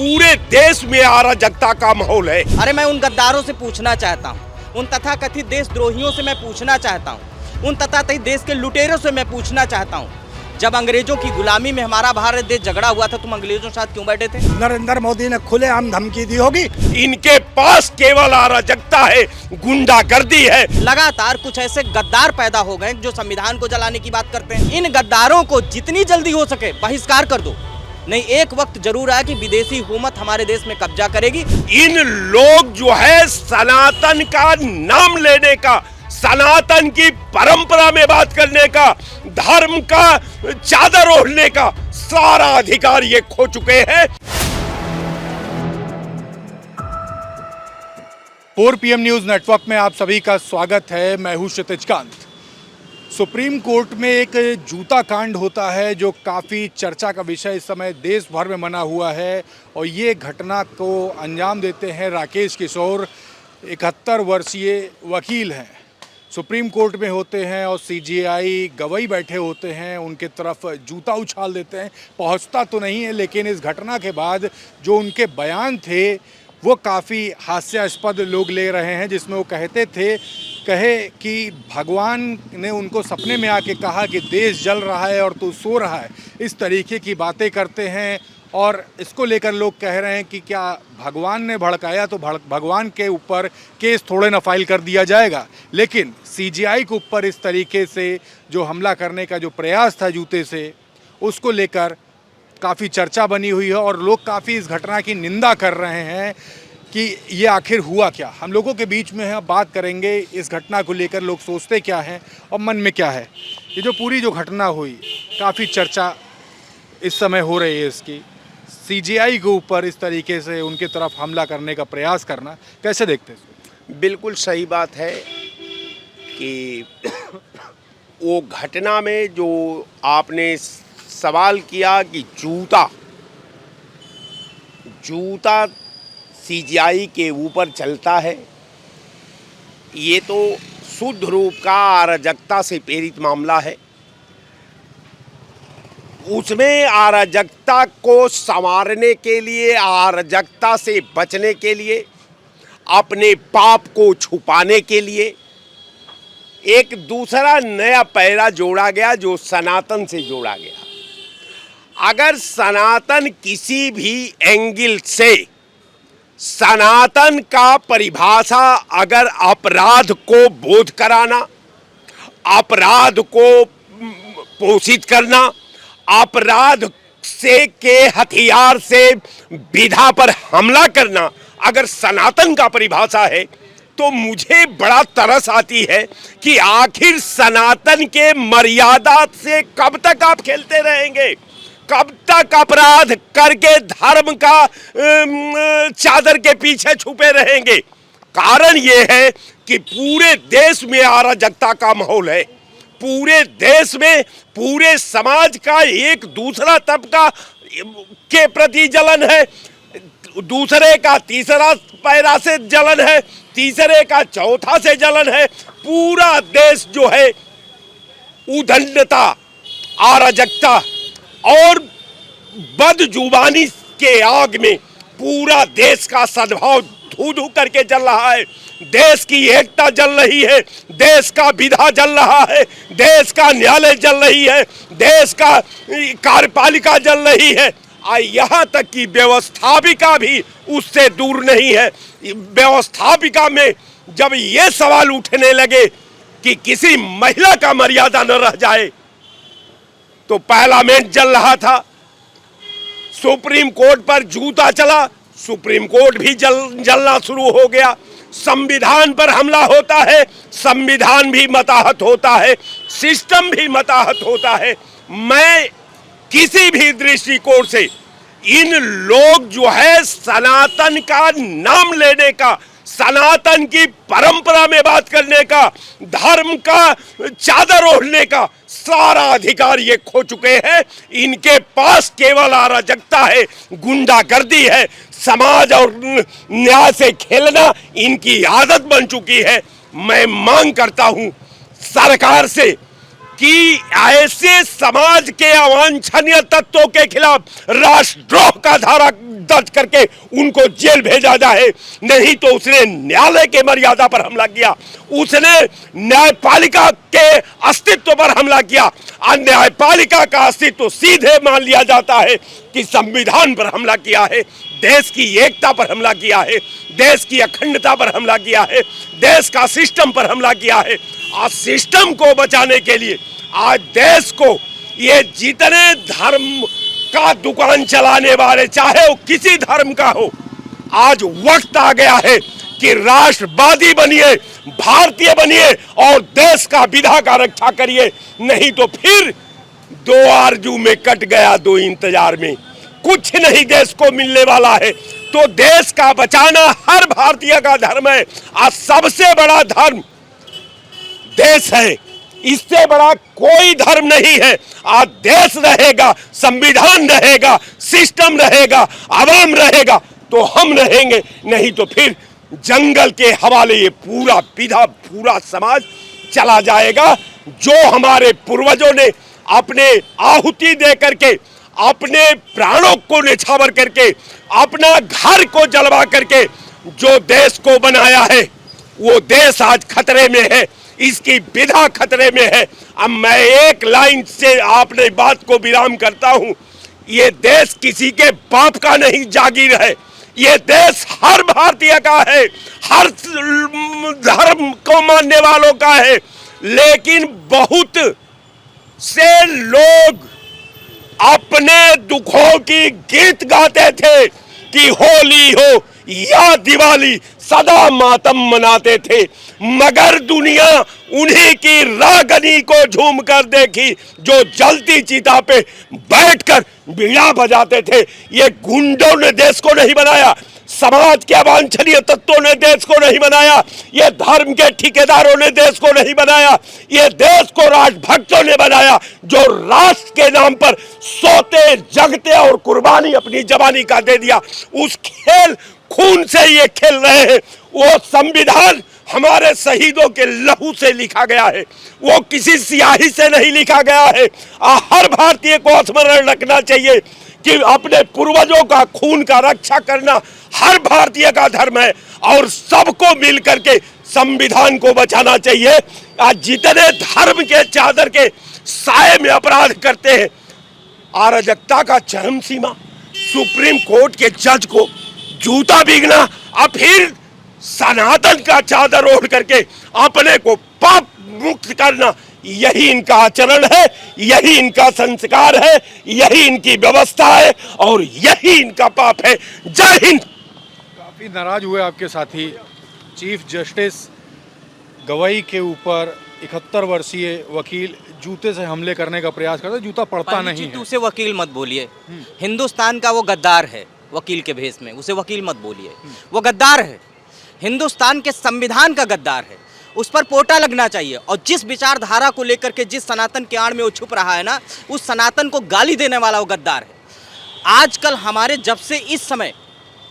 पूरे देश में अराजकता का माहौल है। अरे मैं उन गद्दारों से पूछना चाहता हूँ, उन तथाकथित देशद्रोहियों से मैं पूछना चाहता हूँ, उन तथाकथित देश के लुटेरों से मैं पूछना चाहता हूँ, जब अंग्रेजों की गुलामी में हमारा भारत देश झगड़ा हुआ था, तुम अंग्रेजों के साथ क्यों बैठे थे? नरेंद्र मोदी ने खुलेआम धमकी दी होगी। इनके पास केवल अराजकता है, गुंडागर्दी है। लगातार कुछ ऐसे गद्दार पैदा हो गए जो संविधान को जलाने की बात करते हैं। इन गद्दारों को जितनी जल्दी हो सके बहिष्कार कर दो, नहीं एक वक्त जरूर आया कि विदेशी हुकूमत हमारे देश में कब्जा करेगी। इन लोग जो है सनातन का नाम लेने का, सनातन की परंपरा में बात करने का, धर्म का चादर ओढ़ने का सारा अधिकार ये खो चुके हैं। 4 PM न्यूज नेटवर्क में आप सभी का स्वागत है। मैं हूं क्षितिज कांत। सुप्रीम कोर्ट में एक जूता कांड होता है जो काफ़ी चर्चा का विषय इस समय देश भर में बना हुआ है, और ये घटना को अंजाम देते हैं राकेश किशोर। 71 वर्षीय वकील हैं, सुप्रीम कोर्ट में होते हैं और CJI गवाही बैठे होते हैं, उनके तरफ जूता उछाल देते हैं। पहुंचता तो नहीं है, लेकिन इस घटना के बाद जो उनके बयान थे वो काफ़ी हास्यास्पद लोग ले रहे हैं, जिसमें वो कहे कि भगवान ने उनको सपने में आके कहा कि देश जल रहा है और तू सो रहा है। इस तरीके की बातें करते हैं, और इसको लेकर लोग कह रहे हैं कि क्या भगवान ने भड़काया तो भगवान के ऊपर केस थोड़े ना फाइल कर दिया जाएगा। लेकिन CJI के ऊपर इस तरीके से जो हमला करने का जो प्रयास था जूते से, उसको लेकर काफ़ी चर्चा बनी हुई है, और लोग काफ़ी इस घटना की निंदा कर रहे हैं कि ये आखिर हुआ क्या। हम लोगों के बीच में है, बात करेंगे इस घटना को लेकर लोग सोचते क्या हैं और मन में क्या है। ये जो पूरी जो घटना हुई, काफ़ी चर्चा इस समय हो रही है इसकी। CJI के ऊपर इस तरीके से उनके तरफ हमला करने का प्रयास करना कैसे देखते हैं? बिल्कुल सही बात है कि वो घटना में जो आपने सवाल किया कि जूता CJI के ऊपर चलता है, ये तो शुद्ध रूप का अराजकता से प्रेरित मामला है। उसमें अराजकता को संवारने के लिए, अराजकता से बचने के लिए, अपने पाप को छुपाने के लिए एक दूसरा नया पैरा जोड़ा गया, जो सनातन से जोड़ा गया। अगर सनातन किसी भी एंगल से, सनातन का परिभाषा अगर अपराध को बोध कराना, अपराध को पोषित करना, अपराध से के हथियार से विधा पर हमला करना अगर सनातन का परिभाषा है, तो मुझे बड़ा तरस आती है कि आखिर सनातन के मर्यादा से कब तक आप खेलते रहेंगे, कब तक अपराध करके धर्म का चादर के पीछे छुपे रहेंगे। कारण ये है कि पूरे देश में अराजकता का माहौल है, पूरे देश में पूरे समाज का एक दूसरा तबका के प्रति जलन है, दूसरे का तीसरा पैरा से जलन है, तीसरे का चौथा से जलन है। पूरा देश जो है उदंडता, अराजकता और बदजुबानी के आग में पूरा देश का सद्भाव धू-धू करके जल रहा है। देश की एकता जल रही है, देश का विधा जल रहा है, देश का न्यायालय जल रही है, देश का कार्यपालिका जल रही है, यहाँ तक कि व्यवस्थापिका भी उससे दूर नहीं है। व्यवस्थापिका में जब ये सवाल उठने लगे कि किसी महिला का मर्यादा न रह जाए, तो पार्लियामेंट जल रहा था, सुप्रीम कोर्ट पर जूता चला, सुप्रीम कोर्ट भी जलना शुरू हो गया। संविधान पर हमला होता है, संविधान भी मताहत होता है, सिस्टम भी मताहत होता है। मैं किसी भी दृष्टिकोण से इन लोग जो है सनातन का नाम लेने का, सनातन की परंपरा में बात करने का, धर्म का चादर ओढ़ने का सारा अधिकार ये खो चुके हैं। इनके पास केवल अराजकता है, गुंडागर्दी है, समाज और न्याय से खेलना इनकी आदत बन चुकी है। मैं मांग करता हूं सरकार से कि ऐसे समाज के अवांछनीय तत्वों के खिलाफ राष्ट्रद्रोह का धारा दर्ज करके उनको जेल भेजा जाए, नहीं तो उसने न्यायालय के मर्यादा पर हमला किया, उसने न्यायपालिका के अस्तित्व पर हमला किया। और न्यायपालिका का अस्तित्व सीधे मान लिया जाता है कि संविधान पर हमला किया है, देश की एकता पर हमला किया है, देश की अखंडता पर हमला किया है, देश का सिस्टम पर हमला किया है। आज सिस्टम को बचाने के लिए आज देश को ये जितने धर्म का दुकान चलाने वाले, चाहे वो किसी धर्म का हो, आज वक्त आ गया है कि राष्ट्रवादी बनिए, भारतीय बनिए और देश का विधा का रक्षा करिए, नहीं तो फिर दो आरजू में कट गया दो इंतजार में, कुछ नहीं देश को मिलने वाला है। तो देश का बचाना हर भारतीय का धर्म है। आज सबसे बड़ा धर्म देश है, इससे बड़ा कोई धर्म नहीं है। आज देश रहेगा, संविधान रहेगा, सिस्टम रहेगा, आवाम रहेगा तो हम रहेंगे, नहीं तो फिर जंगल के हवाले ये पूरा विधा, पूरा समाज चला जाएगा। जो हमारे पूर्वजों ने अपने आहुति दे करके, अपने प्राणों को न्यौछावर करके, अपना घर को जलवा करके जो देश को बनाया है, वो देश आज खतरे में है, इसकी विधा खतरे में है। अब मैं एक लाइन से आपने बात को विराम करता हूं, ये देश किसी के बाप का नहीं जागीर है, ये देश हर भारतीय का है, हर धर्म को मानने वालों का है। लेकिन बहुत से लोग अपने दुखों की गीत गाते थे कि होली हो या दिवाली, सदा मातम मनाते थे, मगर दुनिया उन्हीं की रागनी को झूम कर देखी जो जलती चिता पे बैठकर बीड़ा बजाते थे। ये गुंडों ने देश को नहीं बनाया, समाज के अवांछनीय तत्वों ने देश को नहीं बनाया, ये धर्म के ठेकेदारों ने देश को नहीं बनाया, ये देश को राष्ट्रभक्तों ने बनाया जो राष्ट्र के नाम पर सोते जगते और कुर्बानी अपनी जवानी का दे दिया। उस खेल खून से ये खेल रहे हैं। वो संविधान हमारे शहीदों के लहू से लिखा गया है, वो किसी सियाही से नहीं लिखा गया है। हर भारतीय को स्मरण रखना चाहिए कि अपने पूर्वजों का खून का रक्षा करना हर भारतीय का धर्म है और सबको मिल करके संविधान को बचाना चाहिए। आज जितने धर्म के चादर के साए में अपराध करते हैं, अराजकता का चरम सीमा, सुप्रीम कोर्ट के जज को जूता बीगना और फिर सनातन का चादर ओढ़ करके अपने को पाप मुक्त करना, यही इनका आचरण है, यही इनका संस्कार है, यही इनकी व्यवस्था है और यही इनका पाप है। जय हिंद। काफ़ी नाराज हुए आपके साथी। चीफ जस्टिस गवाई के ऊपर 71 वर्षीय वकील जूते से हमले करने का प्रयास करते, जूता पड़ता नहीं है। उसे वकील मत बोलिए, हिंदुस्तान का वो गद्दार है, वकील के भेष में उसे वकील मत बोलिए, वो गद्दार है, हिंदुस्तान के संविधान का गद्दार है, उस पर पोटा लगना चाहिए। और जिस विचारधारा को लेकर के जिस सनातन के आड़ में वो छुप रहा है ना, उस सनातन को गाली देने वाला वो गद्दार है। आजकल हमारे जब से इस समय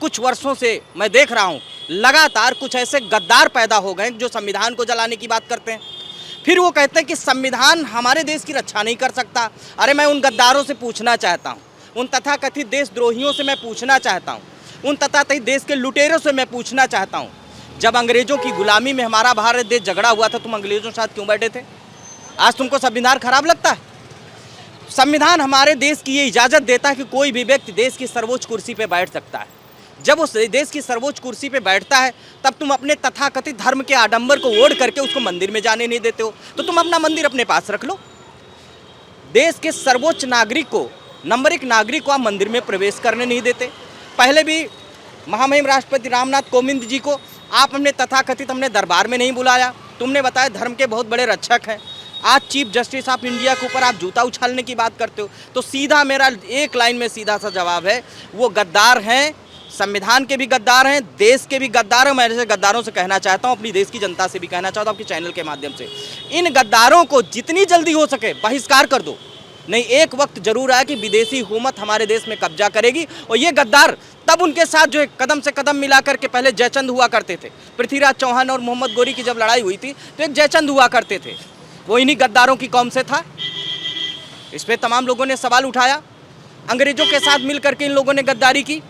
कुछ वर्षों से मैं देख रहा हूँ, लगातार कुछ ऐसे गद्दार पैदा हो गए जो संविधान को जलाने की बात करते हैं, फिर वो कहते हैं कि संविधान हमारे देश की रक्षा नहीं कर सकता। अरे मैं उन गद्दारों से पूछना चाहता हूँ, उन तथाकथित देशद्रोहियों से मैं पूछना चाहता हूँ, उन तथाकथित देश के लुटेरों से मैं पूछना चाहता हूँ, जब अंग्रेजों की गुलामी में हमारा भारत देश झगड़ा हुआ था, तुम अंग्रेजों के साथ क्यों बैठे थे? आज तुमको संविधान खराब लगता है? संविधान हमारे देश की ये इजाज़त देता है कि कोई भी व्यक्ति देश की सर्वोच्च कुर्सी पे बैठ सकता है। जब उस देश की सर्वोच्च कुर्सी पे बैठता है, तब तुम अपने तथाकथित धर्म के आडंबर को ओढ़ करके उसको मंदिर में जाने नहीं देते हो, तो तुम अपना मंदिर अपने पास रख लो। देश के सर्वोच्च नागरिक को, नंबर 1 नागरिक को आप मंदिर में प्रवेश करने नहीं देते। पहले भी महामहिम राष्ट्रपति रामनाथ कोविंद जी को आप हमने तथाकथित हमने दरबार में नहीं बुलाया, तुमने बताया धर्म के बहुत बड़े रक्षक हैं। आज चीफ जस्टिस ऑफ इंडिया के ऊपर आप जूता उछालने की बात करते हो। तो सीधा मेरा एक लाइन में सीधा सा जवाब है, वो गद्दार हैं, संविधान के भी गद्दार हैं, देश के भी गद्दार हैं। मैं ऐसे गद्दारों से कहना चाहता हूं, अपनी देश की जनता से भी कहना चाहता हूं, आपके चैनल के माध्यम से, इन गद्दारों को जितनी जल्दी हो सके बहिष्कार कर दो। नहीं, एक वक्त जरूर आया कि विदेशी हुकूमत हमारे देश में कब्जा करेगी और ये गद्दार तब उनके साथ जो है कदम से कदम मिला करके, पहले जयचंद हुआ करते थे, पृथ्वीराज चौहान और मोहम्मद गोरी की जब लड़ाई हुई थी तो एक जयचंद हुआ करते थे, वो इन्हीं गद्दारों की कौम से था। इस पर तमाम लोगों ने सवाल उठाया, अंग्रेजों के साथ मिल करके इन लोगों ने गद्दारी की,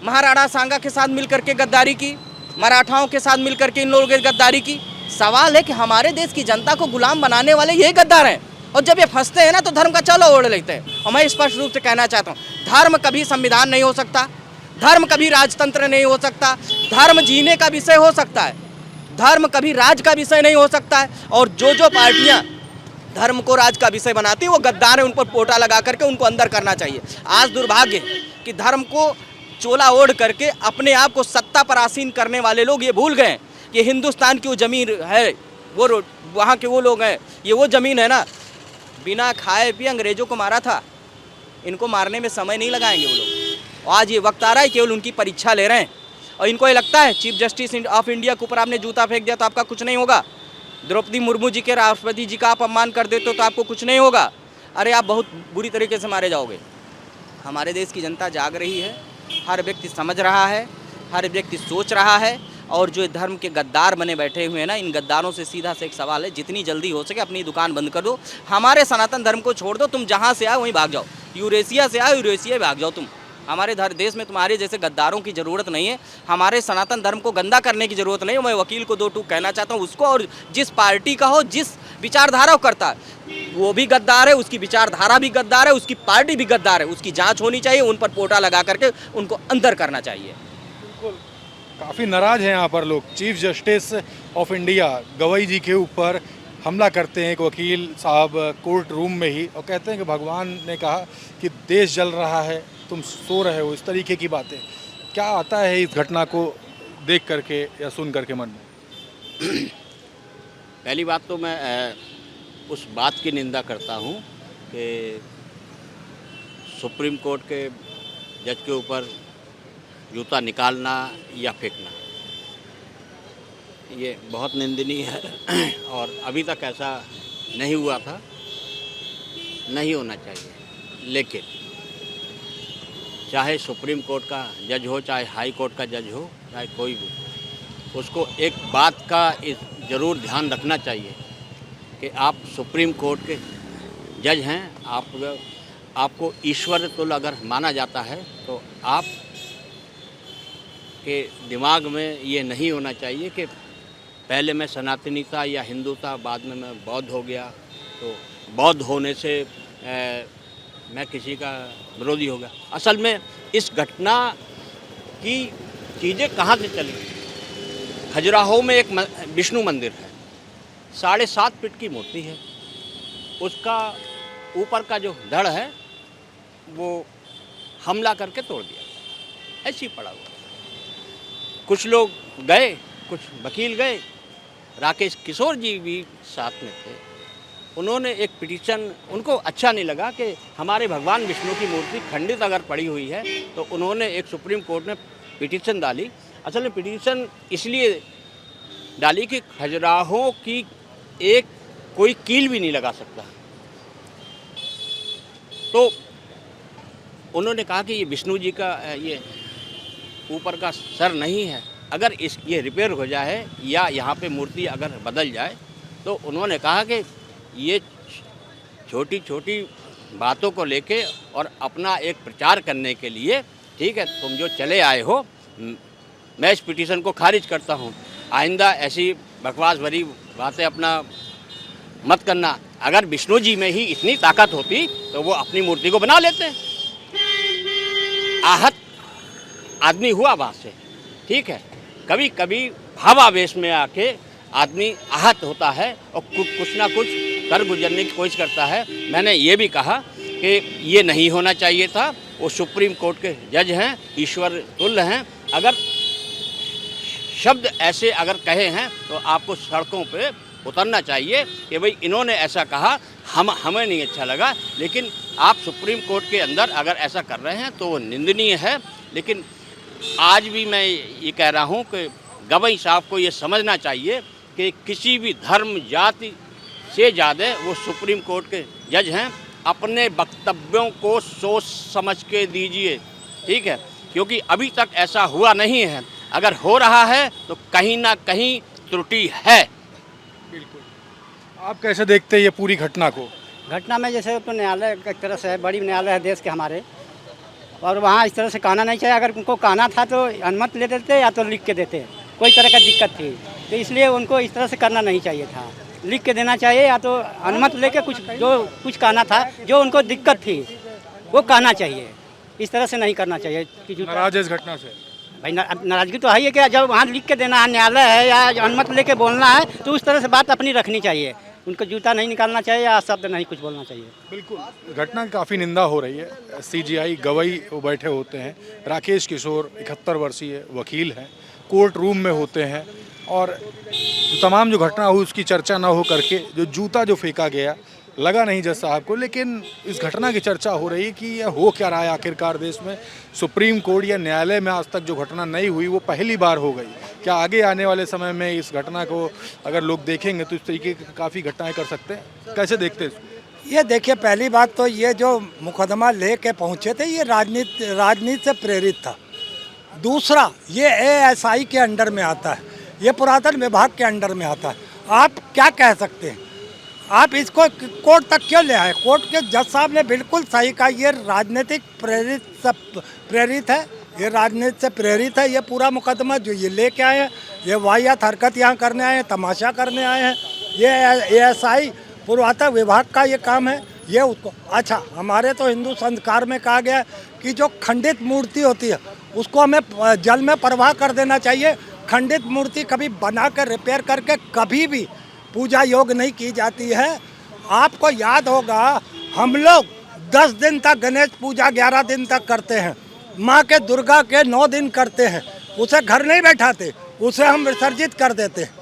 महाराणा सांगा के साथ मिलकर के गद्दारी की, मराठाओं के साथ मिलकर के इन लोगों ने गद्दारी की। सवाल है कि हमारे देश की जनता को गुलाम बनाने वाले ये गद्दार हैं, और जब ये फंसते हैं ना तो धर्म का चलो ओढ़ लेते हैं। और मैं स्पष्ट रूप से कहना चाहता हूँ, धर्म कभी संविधान नहीं हो सकता, धर्म कभी राजतंत्र नहीं हो सकता, धर्म जीने का विषय हो सकता है, धर्म कभी राज का विषय नहीं हो सकता है। और जो पार्टियां धर्म को राज का विषय बनाती है वो गद्दार है, उन पर पोटा लगा करके उनको अंदर करना चाहिए। आज दुर्भाग्य है कि धर्म को चोला ओढ़ करके अपने आप को सत्ता पर आसीन करने वाले लोग ये भूल गए कि हिंदुस्तान की वो ज़मीन है, वो वहाँ के वो लोग हैं, ये वो ज़मीन है ना। बिना खाए पिए अंग्रेज़ों को मारा था, इनको मारने में समय नहीं लगाएंगे वो लोग। और आज ये वक्त आ रहा है केवल उनकी परीक्षा ले रहे हैं, और इनको ये लगता है चीफ जस्टिस ऑफ इंडिया के ऊपर आपने जूता फेंक दिया तो आपका कुछ नहीं होगा, द्रौपदी मुर्मू जी के, राष्ट्रपति जी का आप अपमान कर देते हो तो आपको कुछ नहीं होगा। अरे आप बहुत बुरी तरीके से मारे जाओगे। हमारे देश की जनता जाग रही है, हर व्यक्ति समझ रहा है, हर व्यक्ति सोच रहा है। और जो धर्म के गद्दार बने बैठे हुए हैं ना, इन गद्दारों से सीधा से एक सवाल है, जितनी जल्दी हो सके अपनी दुकान बंद कर दो, हमारे सनातन धर्म को छोड़ दो। तुम जहाँ से आओ वहीं भाग जाओ, यूरेशिया से आओ यूरेशिया भाग जाओ तुम। हमारे देश में तुम्हारे जैसे गद्दारों की ज़रूरत नहीं है, हमारे सनातन धर्म को गंदा करने की ज़रूरत नहीं है। मैं वकील को 2 टूक कहना चाहता हूँ, उसको और जिस पार्टी का हो, जिस विचारधारा को करता है वो भी गद्दार है, उसकी विचारधारा भी गद्दार है, उसकी पार्टी भी गद्दार है। उसकी जांच होनी चाहिए, उन पर पोटा लगा करके उनको अंदर करना चाहिए। बिल्कुल, काफ़ी नाराज़ हैं यहाँ पर लोग। Chief justice of India Gavai ji के ऊपर हमला करते हैं एक वकील साहब कोर्ट रूम में ही, और कहते हैं कि भगवान ने कहा कि देश जल रहा है, तुम सो रहे हो, इस तरीके की बातें। क्या आता है इस घटना को देख करके या सुन करके मन में? पहली बात तो मैं उस बात की निंदा करता हूँ कि सुप्रीम कोर्ट के जज के ऊपर जूता निकालना या फेंकना, ये बहुत निंदनीय है और अभी तक ऐसा नहीं हुआ था, नहीं होना चाहिए। लेकिन चाहे सुप्रीम कोर्ट का जज हो, चाहे हाई कोर्ट का जज हो, चाहे कोई भी, उसको एक बात का ज़रूर ध्यान रखना चाहिए कि आप सुप्रीम कोर्ट के जज हैं, आपको ईश्वर तुल्य अगर माना जाता है तो आप के दिमाग में ये नहीं होना चाहिए कि पहले मैं सनातनी था या हिंदू था, बाद में मैं बौद्ध हो गया, तो बौद्ध होने से मैं किसी का विरोधी हो गया। असल में इस घटना की चीज़ें कहाँ से चली? खजुराहो में एक विष्णु मंदिर है, 7.5 फीट की मूर्ति है, उसका ऊपर का जो धड़ है वो हमला करके तोड़ दिया, ऐसे ही पड़ा हुआ। कुछ लोग गए, कुछ वकील गए, राकेश किशोर जी भी साथ में थे, उन्होंने एक पिटीशन, उनको अच्छा नहीं लगा कि हमारे भगवान विष्णु की मूर्ति खंडित अगर पड़ी हुई है, तो उन्होंने एक सुप्रीम कोर्ट में पिटीशन डाली। असल में पिटीशन इसलिए डाली कि खजुराहो की एक कोई कील भी नहीं लगा सकता, तो उन्होंने कहा कि ये विष्णु जी का ये ऊपर का सर नहीं है, अगर ये रिपेयर हो जाए या यहाँ पे मूर्ति अगर बदल जाए, तो उन्होंने कहा कि ये छोटी छोटी बातों को लेके और अपना एक प्रचार करने के लिए, ठीक है, तुम जो चले आए हो, मैं इस पिटीशन को खारिज करता हूँ। आइंदा ऐसी बकवास भरी बातें अपना मत करना। अगर विष्णु जी में ही इतनी ताकत होती तो वो अपनी मूर्ति को बना लेते। आहत आदमी हुआ बात से, ठीक है, कभी कभी भावावेश में आके आदमी आहत होता है और कुछ ना कुछ कर गुजरने की कोशिश करता है। मैंने ये भी कहा कि ये नहीं होना चाहिए था, वो सुप्रीम कोर्ट के जज हैं, ईश्वर तुल्य हैं, अगर शब्द ऐसे अगर कहे हैं तो आपको सड़कों पे उतरना चाहिए कि भाई इन्होंने ऐसा कहा, हमें नहीं अच्छा लगा, लेकिन आप सुप्रीम कोर्ट के अंदर अगर ऐसा कर रहे हैं तो वो निंदनीय है। लेकिन आज भी मैं ये कह रहा हूँ कि गवई साहब को ये समझना चाहिए कि किसी भी धर्म जाति से ज़्यादा वो सुप्रीम कोर्ट के जज हैं। अपने वक्तव्यों को सोच समझ के दीजिए, ठीक है, क्योंकि अभी तक ऐसा हुआ नहीं है। अगर हो रहा है तो कहीं ना कहीं त्रुटि है। बिल्कुल। आप कैसे देखते हैं ये पूरी घटना को? घटना में जैसे तो न्यायालय एक तरह से है, बड़ी न्यायालय है देश के हमारे, और वहाँ इस तरह से कहना नहीं चाहिए। अगर उनको कहना था तो अनुमति ले देते या तो लिख के देते, कोई तरह का दिक्कत थी तो इसलिए उनको इस तरह से करना नहीं चाहिए था। लिख के देना चाहिए या तो अनुमति लेके कुछ कहना था, जो उनको दिक्कत थी वो कहना चाहिए। इस तरह से नहीं करना चाहिए कि जूता। नाराज है इस घटना से? भाई नाराजगी तो है ही कि जब वहाँ लिख के देना है, न्यायालय है या अनुमति लेके बोलना है तो उस तरह से बात अपनी रखनी चाहिए। उनको जूता नहीं निकालना चाहिए या शब्द नहीं कुछ बोलना चाहिए। बिल्कुल, घटना की काफ़ी निंदा हो रही है। सीजीआई गवई वो बैठे होते हैं, राकेश किशोर 71 वर्षीय वकील हैं, कोर्ट रूम में होते हैं और तमाम जो घटना हुई उसकी चर्चा ना हो करके जो जूता जो फेंका गया लगा नहीं जज साहब को, लेकिन इस घटना की चर्चा हो रही है कि यह हो क्या रहा है आखिरकार देश में। सुप्रीम कोर्ट या न्यायालय में आज तक जो घटना नहीं हुई वो पहली बार हो गई। क्या आगे आने वाले समय में इस घटना को अगर लोग देखेंगे तो इस तरीके की काफ़ी घटनाएं कर सकते हैं? कैसे देखते हैं इसको? ये देखिए, पहली बात तो ये जो मुकदमा लेके पहुंचे थे ये राजनीति से प्रेरित था। दूसरा, ये एएसआई के अंडर में आता है, ये पुरातन विभाग के अंडर में आता है। आप क्या कह सकते हैं? आप इसको कोर्ट तक क्यों ले आए? कोर्ट के जज साहब ने बिल्कुल सही कहा, ये राजनीतिक प्रेरित है, ये राजनीति से प्रेरित है। ये पूरा मुकदमा जो ये लेके आए हैं, ये वाहियात हरकत यहाँ करने आए हैं, तमाशा करने आए हैं। ये एएसआई पुरातन विभाग का ये काम है। ये उसको अच्छा, हमारे तो हिंदू संस्कार में कहा गया है कि जो खंडित मूर्ति होती है उसको हमें जल में प्रवाह कर देना चाहिए। खंडित मूर्ति कभी बना कर रिपेयर करके कभी भी पूजा योग्य नहीं की जाती है। आपको याद होगा, हम लोग 10 दिन तक गणेश पूजा 11 दिन तक करते हैं, माँ के दुर्गा के 9 दिन करते हैं, उसे घर नहीं बैठाते, उसे हम विसर्जित कर देते हैं।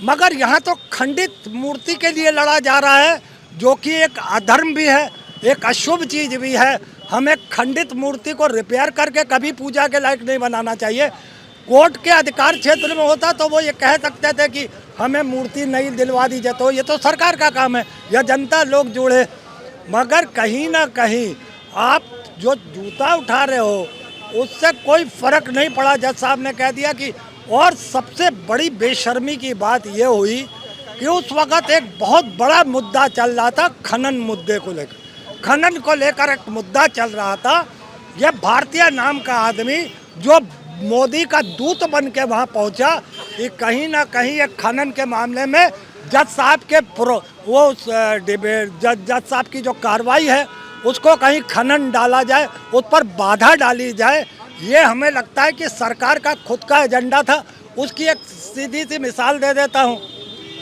मगर यहाँ तो खंडित मूर्ति के लिए लड़ा जा रहा है, जो कि एक अधर्म भी है, एक अशुभ चीज़ भी है। हमें खंडित मूर्ति को रिपेयर करके कभी पूजा के लायक नहीं बनाना चाहिए। कोर्ट के अधिकार क्षेत्र में होता तो वो ये कह सकते थे कि हमें मूर्ति नहीं दिलवा दी जाए, तो ये तो सरकार का काम है या जनता लोग जुड़े। मगर कहीं ना कहीं आप जो जूता उठा रहे हो उससे कोई फर्क नहीं पड़ा। जज साहब ने कह दिया कि, और सबसे बड़ी बेशर्मी की बात ये हुई कि उस वक़्त एक बहुत बड़ा मुद्दा चल रहा था, खनन मुद्दे को लेकर। खनन को लेकर एक मुद्दा चल रहा था। ये भारतीय नाम का आदमी जो मोदी का दूत बन के वहाँ पहुँचा कि कहीं ना कहीं एक खनन के मामले में जज साहब के जज साहब की जो कार्रवाई है उसको कहीं खनन डाला जाए, उस पर बाधा डाली जाए। ये हमें लगता है कि सरकार का खुद का एजेंडा था। उसकी एक सीधी सी मिसाल दे देता हूँ।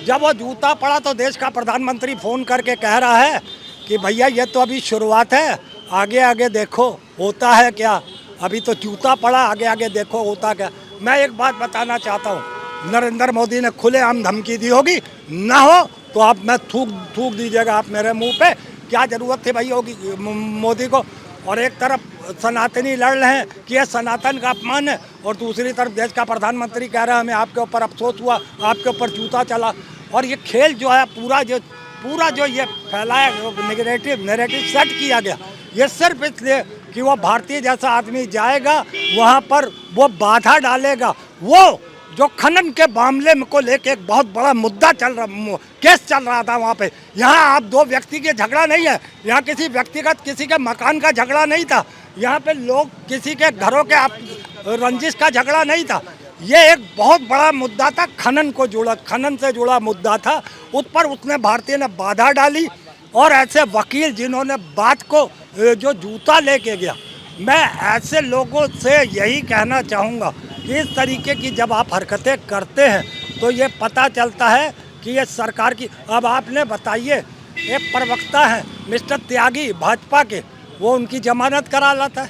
जब वो जूता पड़ा तो देश का प्रधानमंत्री फ़ोन करके कह रहा है कि भैया ये तो अभी शुरुआत है, आगे आगे देखो होता है क्या। अभी तो जूता पड़ा, आगे आगे देखो होता क्या। मैं एक बात बताना चाहता हूँ, नरेंद्र मोदी ने खुलेआम धमकी दी होगी, ना हो तो आप मैं थूक दीजिएगा आप मेरे मुंह पे। क्या ज़रूरत थी भाई होगी मोदी को? और एक तरफ सनातनी लड़ रहे हैं कि यह सनातन का अपमान है, और दूसरी तरफ देश का प्रधानमंत्री कह रहा है हमें आपके ऊपर अफसोस हुआ, आपके ऊपर जूता चला। और ये खेल जो है पूरा जो ये फैलाया नैरेटिव सेट किया गया, ये सिर्फ इसलिए कि वो भारतीय जैसा आदमी जाएगा वहाँ पर वो बाधा डालेगा। वो जो खनन के मामले को लेके एक बहुत बड़ा मुद्दा केस चल रहा था वहाँ पे। यहाँ आप दो व्यक्ति के झगड़ा नहीं है, यहाँ किसी व्यक्तिगत किसी के मकान का झगड़ा नहीं था, यहाँ पे लोग किसी के घरों के रंजिश का झगड़ा नहीं था। ये एक बहुत बड़ा मुद्दा था, खनन से जुड़ा मुद्दा था। उस पर उसने भारतीय ने बाधा डाली। और ऐसे वकील जिन्होंने बात को जो जूता लेके गया, मैं ऐसे लोगों से यही कहना चाहूँगा कि इस तरीके की जब आप हरकतें करते हैं तो ये पता चलता है कि ये सरकार की। अब आपने बताइए, एक प्रवक्ता है मिस्टर त्यागी भाजपा के, वो उनकी जमानत करा लाता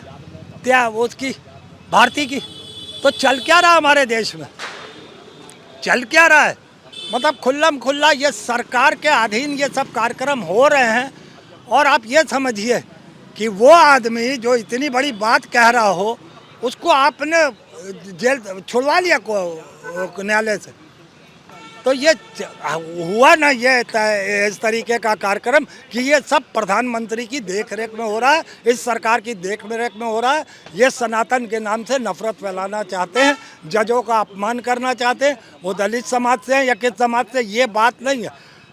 है उसकी भारती की। तो चल क्या रहा हमारे देश में? चल क्या रहा है? मतलब खुल्लम खुल्ला ये सरकार के अधीन ये सब कार्यक्रम हो रहे हैं। और आप ये समझिए कि वो आदमी जो इतनी बड़ी बात कह रहा हो उसको आपने जेल छुड़वा लिया न्यायालय से। तो ये हुआ ना ये इस तरीके का कार्यक्रम कि ये सब प्रधानमंत्री की देखरेख में हो रहा है, इस सरकार की देखरेख में हो रहा है। ये सनातन के नाम से नफरत फैलाना चाहते हैं, जजों का अपमान करना चाहते हैं। वो दलित समाज से हैं या किस समाज से, ये बात नहीं है।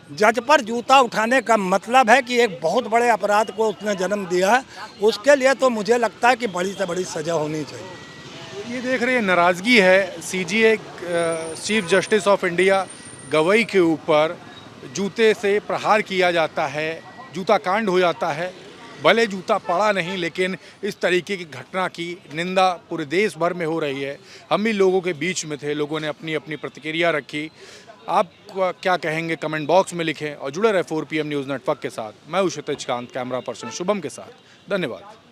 जज पर जूता उठाने का मतलब है कि एक बहुत बड़े अपराध को उसने जन्म दिया है। उसके लिए तो मुझे लगता है कि बड़ी से बड़ी सज़ा होनी चाहिए। ये देख रहे हैं नाराज़गी है CGA chief justice of India Gavai के ऊपर जूते से प्रहार किया जाता है, जूता कांड हो जाता है। भले जूता पड़ा नहीं, लेकिन इस तरीके की घटना की निंदा पूरे देश भर में हो रही है। हम भी लोगों के बीच में थे, लोगों ने अपनी अपनी प्रतिक्रिया रखी। आप क्या कहेंगे कमेंट बॉक्स में लिखें और जुड़े रहे 4 PM न्यूज़ नेटवर्क के साथ। मैं हूं क्षितिज कांत, कैमरा पर्सन शुभम के साथ। धन्यवाद।